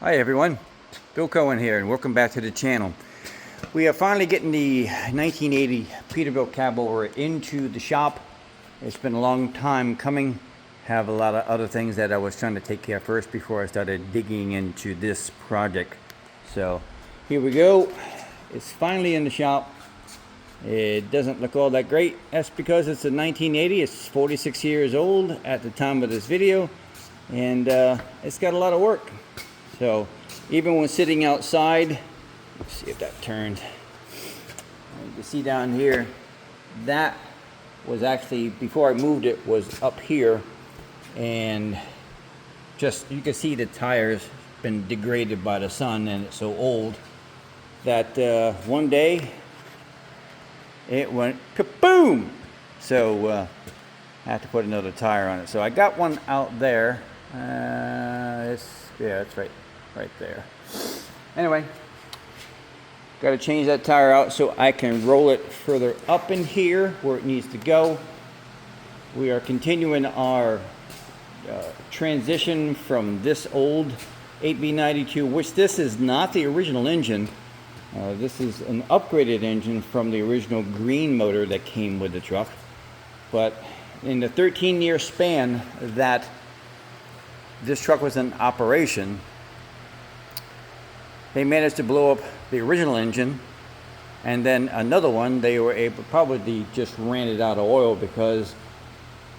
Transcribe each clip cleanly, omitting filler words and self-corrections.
Hi everyone, Bill Cohen here and welcome back to the channel. We are finally getting the 1980 Peterbilt cab over into the shop. It's been a long time coming. Have a lot of other things that I was trying to take care of first before I started digging into this project. So here we go. It's finally in the shop. It doesn't look all that great. That's because it's a 1980. It's 46 years old at the time of this video, and it's got a lot of work. So even when sitting outside, let's see if that turned. You can see down here, that was actually, before I moved it, was up here, and just, you can see the tires been degraded by the sun, and it's so old that one day it went kaboom. So I have to put another tire on it. So I got one out there. Yeah, it's right there. Anyway, got to change that tire out so I can roll it further up in here where it needs to go. We are continuing our transition from this old 8B92, which this is not the original engine. This is an upgraded engine from the original green motor that came with the truck. But in the 13-year span that this truck was in operation, they managed to blow up the original engine, and then another one they were able, probably just ran it out of oil because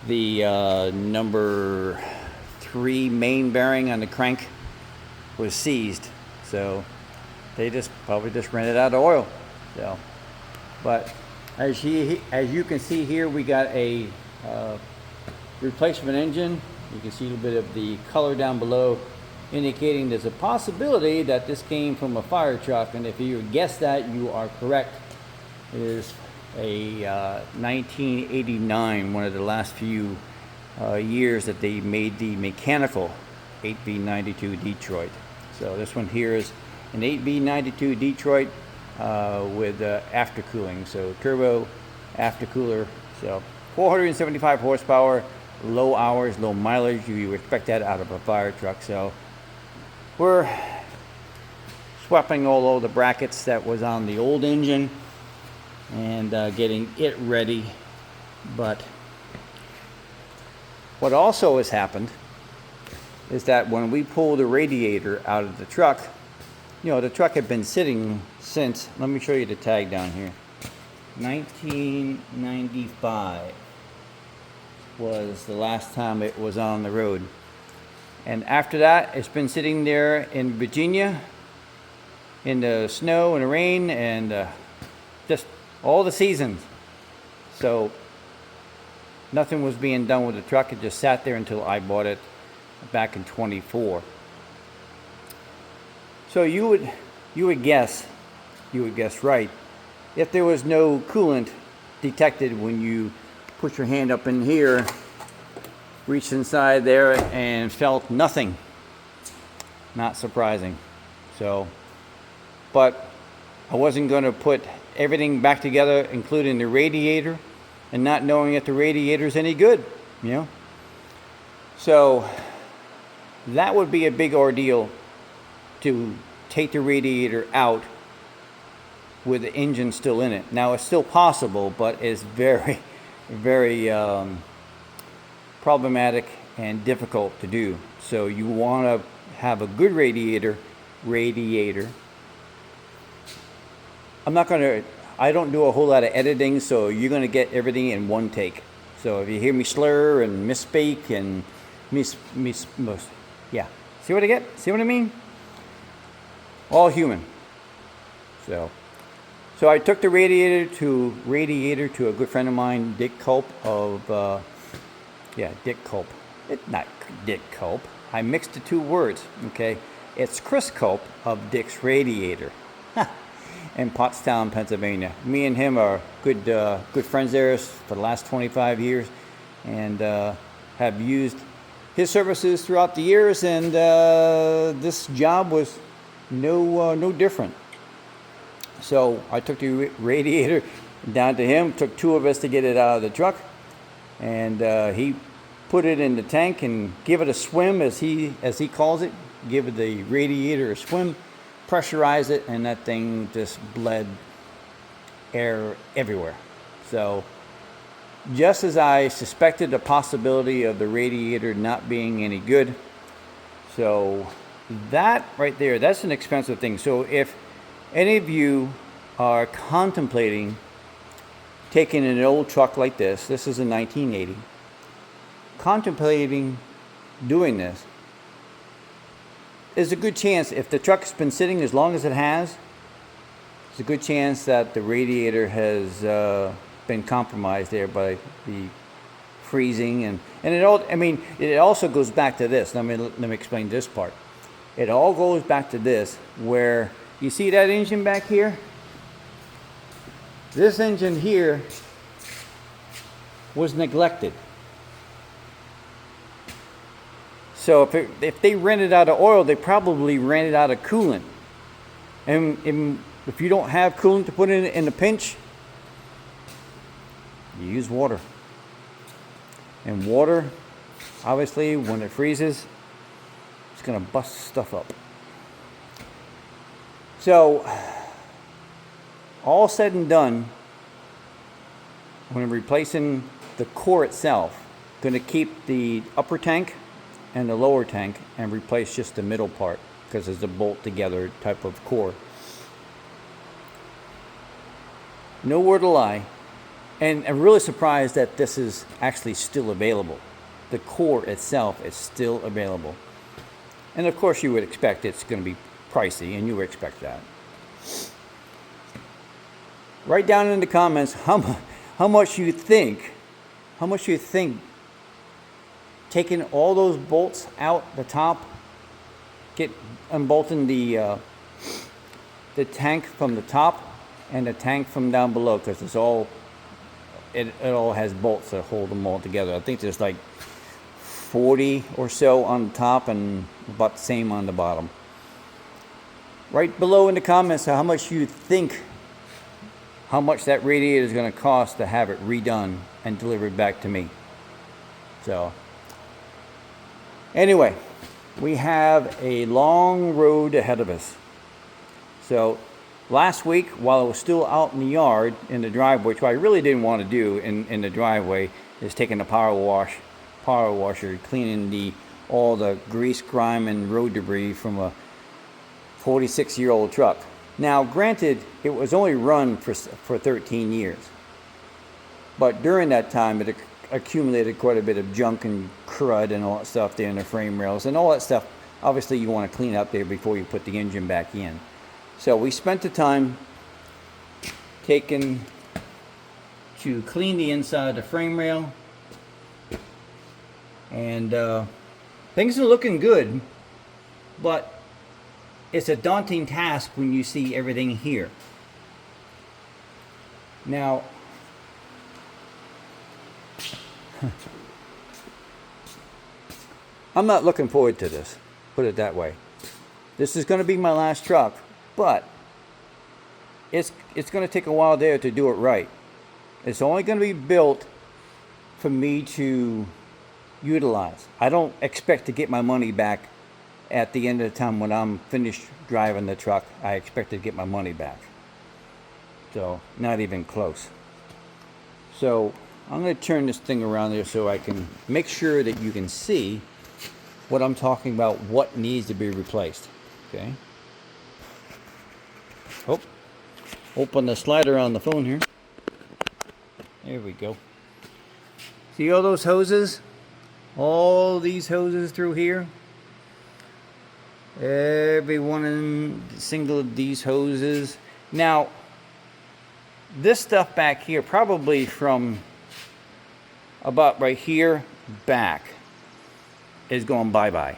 the number 3 main bearing on the crank was seized. So they probably just ran it out of oil. So, but as you can see here, we got a replacement engine. You can see a little bit of the color down below, indicating there's a possibility that this came from a fire truck, and if you guessed that, you are correct. It is a 1989, one of the last few years that they made the mechanical 8B92 Detroit. So this one here is an 8B92 Detroit with aftercooling, so turbo aftercooler. So 475 horsepower, low hours, low mileage. You expect that out of a fire truck. So we're swapping all the brackets that was on the old engine and getting it ready. But what also has happened is that when we pull the radiator out of the truck, you know, the truck had been sitting since, let me show you the tag down here, 1995 was the last time it was on the road. And after that, it's been sitting there in Virginia in the snow and the rain and just all the seasons. So nothing was being done with the truck. It just sat there until I bought it back in 24. So you would guess right, if there was no coolant detected when you put your hand up in here, reached inside there and felt nothing. Not surprising. So, but I wasn't going to put everything back together, including the radiator, and not knowing if the radiator's any good, you know. So that would be a big ordeal to take the radiator out with the engine still in it. Now it's still possible, but it's very, very problematic and difficult to do. So you want to have a good radiator. I don't do a whole lot of editing, so you're going to get everything in one take. So if you hear me slur and misspeak and yeah, see what I get? See what I mean? All human. So I took the radiator to a good friend of mine, Dick Culp of Dick Culp. It's not Dick Culp. I mixed the two words, okay? It's Chris Culp of Dick's Radiator in Pottstown, Pennsylvania. Me and him are good friends there for the last 25 years, and have used his services throughout the years, and this job was no different. So I took the radiator down to him. Took 2 of us to get it out of the truck, and he put it in the tank and give it a swim, as he calls it. Give the radiator a swim, pressurize it, and that thing just bled air everywhere. So just as I suspected the possibility of the radiator not being any good. So that right there, that's an expensive thing. So if any of you are contemplating taking an old truck like this is a 1980, contemplating doing this, there's a good chance, if the truck's been sitting as long as it has, there's a good chance that the radiator has been compromised there by the freezing, and it all, I mean, it also goes back to this. Let me explain this part. It all goes back to this, where you see that engine back here? This engine here was neglected. So if they ran it out of oil, they probably ran it out of coolant. And if you don't have coolant to put in a pinch, you use water. And water, obviously, when it freezes, it's going to bust stuff up. So, all said and done, when replacing the core itself, going to keep the upper tank and the lower tank and replace just the middle part, because it's a bolt together type of core. Nowhere to lie. And I'm really surprised that this is actually still available. The core itself is still available. And of course you would expect it's going to be pricey, and you would expect that. Write down in the comments how much you think taking all those bolts out the top, unbolting the tank from the top and the tank from down below, because it's all it all has bolts that hold them all together. I think there's like 40 or so on the top and about the same on the bottom. Write below in the comments how much you think, how much that radiator is going to cost to have it redone and delivered back to me. So anyway, we have a long road ahead of us. So last week, while I was still out in the yard, in the driveway, which I really didn't want to do in the driveway, is taking the power washer, cleaning all the grease, grime, and road debris from a 46-year-old truck. Now, granted, it was only run for 13 years. But during that time, it accumulated quite a bit of junk and crud and all that stuff there in the frame rails. And all that stuff, obviously, you want to clean up there before you put the engine back in. So we spent the time taking to clean the inside of the frame rail. And things are looking good, but it's a daunting task when you see everything here. Now, I'm not looking forward to this, put it that way. This is going to be my last truck, but it's going to take a while there to do it right. It's only going to be built for me to utilize. I don't expect to get my money back at the end of the time when I'm finished driving the truck. I expect to get my money back. So, not even close. So, I'm going to turn this thing around there so I can make sure that you can see what I'm talking about, what needs to be replaced. Okay. Oh, open the slider on the phone here. There we go. See all those hoses? All these hoses through here? Every one single of these hoses. Now, this stuff back here, probably from about right here back, is going bye-bye.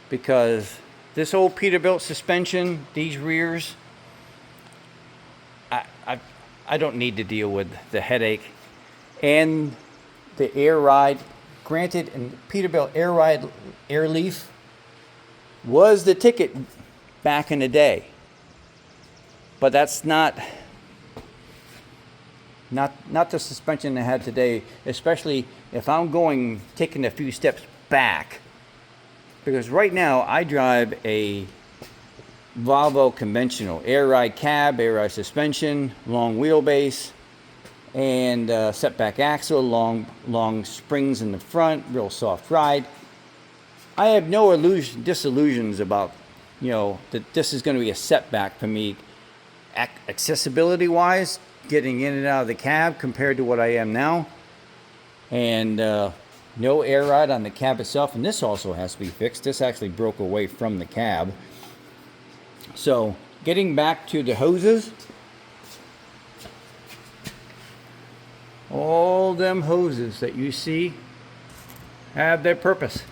Because this old Peterbilt suspension, these rears, I don't need to deal with the headache. And the air ride, granted, and Peterbilt air ride, air leaf was the ticket back in the day. But that's not Not the suspension I had today, especially if I'm taking a few steps back. Because right now I drive a Volvo conventional, air ride cab, air ride suspension, long wheelbase, and setback axle, long springs in the front, real soft ride. I have no disillusions about, that this is going to be a setback for me, accessibility wise, getting in and out of the cab compared to what I am now, and no air ride on the cab itself. And this also has to be fixed. This actually broke away from the cab. So getting back to the hoses, all them hoses that you see have their purpose,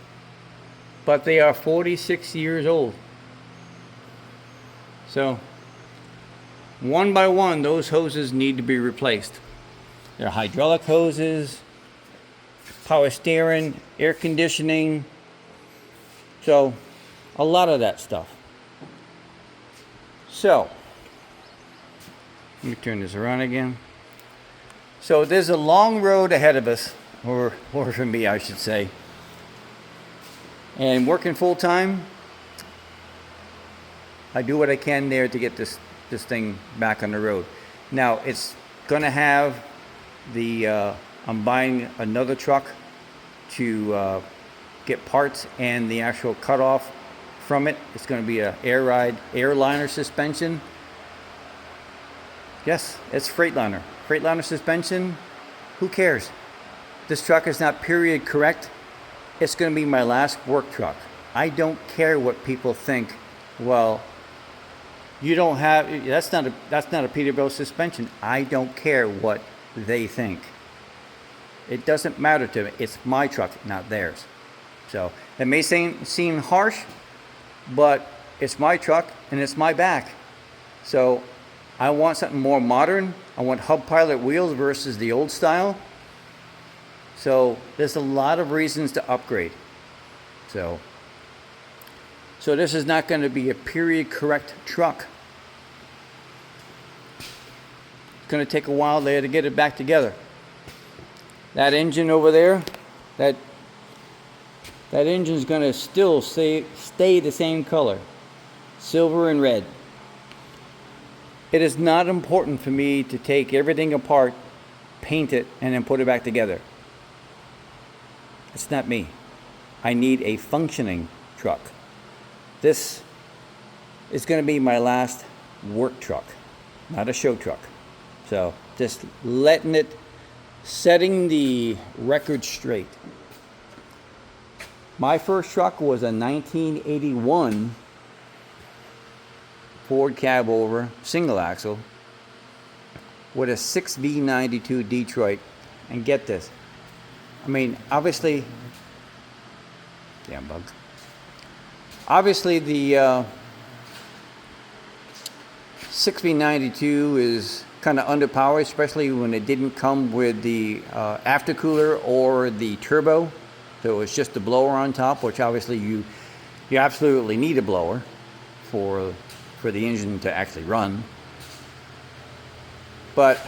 but they are 46 years old. So one by one, those hoses need to be replaced. They're hydraulic hoses, power steering, air conditioning, so a lot of that stuff. So let me turn this around again. So there's a long road ahead of us, or for me, I should say. And working full time, I do what I can there to get this thing back on the road. Now it's gonna have I'm buying another truck to get parts and the actual cutoff from it. It's going to be a Airliner suspension. Yes, it's Freightliner suspension. Who cares? This truck is not period correct. It's going to be my last work truck. I don't care what people think. Well, you don't have, that's not a Peterbilt suspension. I don't care what they think. It doesn't matter to me. It's my truck, not theirs. So it may seem harsh, but it's my truck and it's my back. So I want something more modern. I want hub pilot wheels versus the old style. So there's a lot of reasons to upgrade. So this is not going to be a period correct truck. It's going to take a while there to get it back together. That engine over there, that engine's going to still stay the same color, silver and red. It is not important for me to take everything apart, paint it, and then put it back together. It's not me. I need a functioning truck. This is going to be my last work truck, not a show truck. So just setting the record straight. My first truck was a 1981 Ford Cabover single axle with a 6V92 Detroit. And get this, I mean, obviously, damn bugs. Obviously, the 6V92 is kind of underpowered, especially when it didn't come with the aftercooler or the turbo. So it was just the blower on top, which obviously you absolutely need a blower for the engine to actually run. But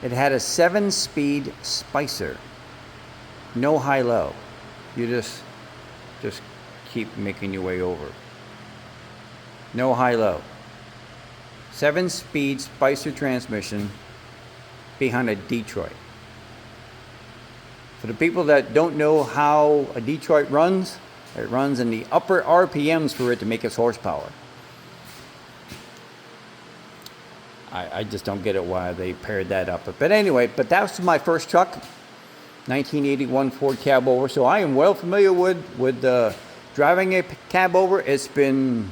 it had a 7-speed Spicer, no high-low. You just keep making your way over. No high-low. 7-speed Spicer transmission behind a Detroit. For the people that don't know how a Detroit runs, it runs in the upper RPMs for it to make its horsepower. I just don't get it why they paired that up. But anyway, that was my first truck, 1981 Ford Cabover. So I am well familiar with driving a Cabover. It's been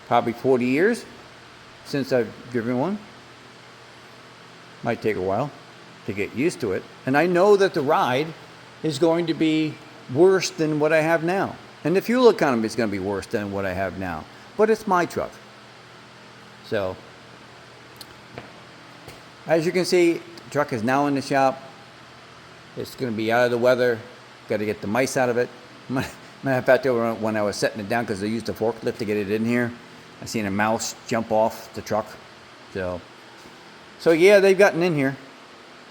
probably 40 years since I've driven one. Might take a while to get used to it. And I know that the ride is going to be worse than what I have now. And the fuel economy is going to be worse than what I have now. But it's my truck. So, as you can see, the truck is now in the shop. It's going to be out of the weather. Got to get the mice out of it. Matter of fact, when I was setting it down, because I used a forklift to get it in here, I seen a mouse jump off the truck. So yeah, they've gotten in here.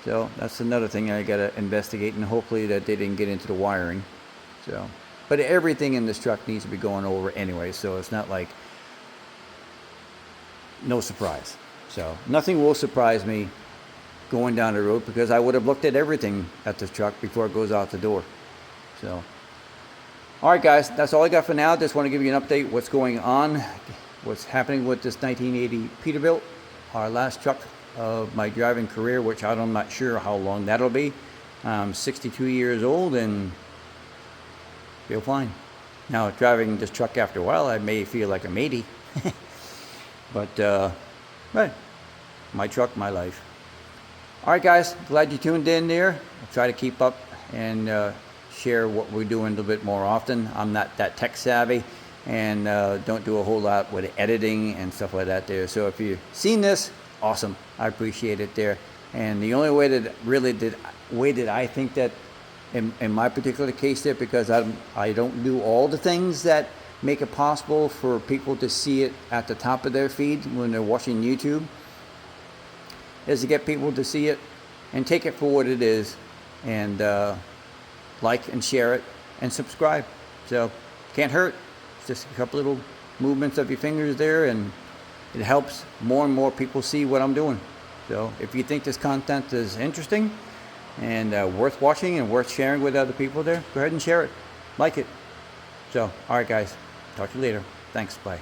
So that's another thing I gotta investigate, and hopefully that they didn't get into the wiring. So, but everything in this truck needs to be going over anyway, so it's not like no surprise. So nothing will surprise me going down the road, because I would have looked at everything at this truck before it goes out the door. So, all right, guys, that's all I got for now. Just want to give you an update what's going on, what's happening with this 1980 Peterbilt, our last truck of my driving career, which I'm not sure how long that'll be. I'm 62 years old and feel fine. Now, driving this truck after a while, I may feel like I'm 80. But my truck, my life. All right, guys, glad you tuned in there. I'll try to keep up and share what we're doing a little bit more often. I'm not that tech savvy, and don't do a whole lot with editing and stuff like that there. So if you've seen this, awesome. I appreciate it there. And the only way that I think that in my particular case there, because I don't do all the things that make it possible for people to see it at the top of their feed when they're watching YouTube, is to get people to see it and take it for what it is, and like and share it and subscribe. So can't hurt. It's just a couple little movements of your fingers there, and it helps more and more people see what I'm doing. So if you think this content is interesting and worth watching and worth sharing with other people there, go ahead and share it, like it. So all right, guys, talk to you later. Thanks. Bye.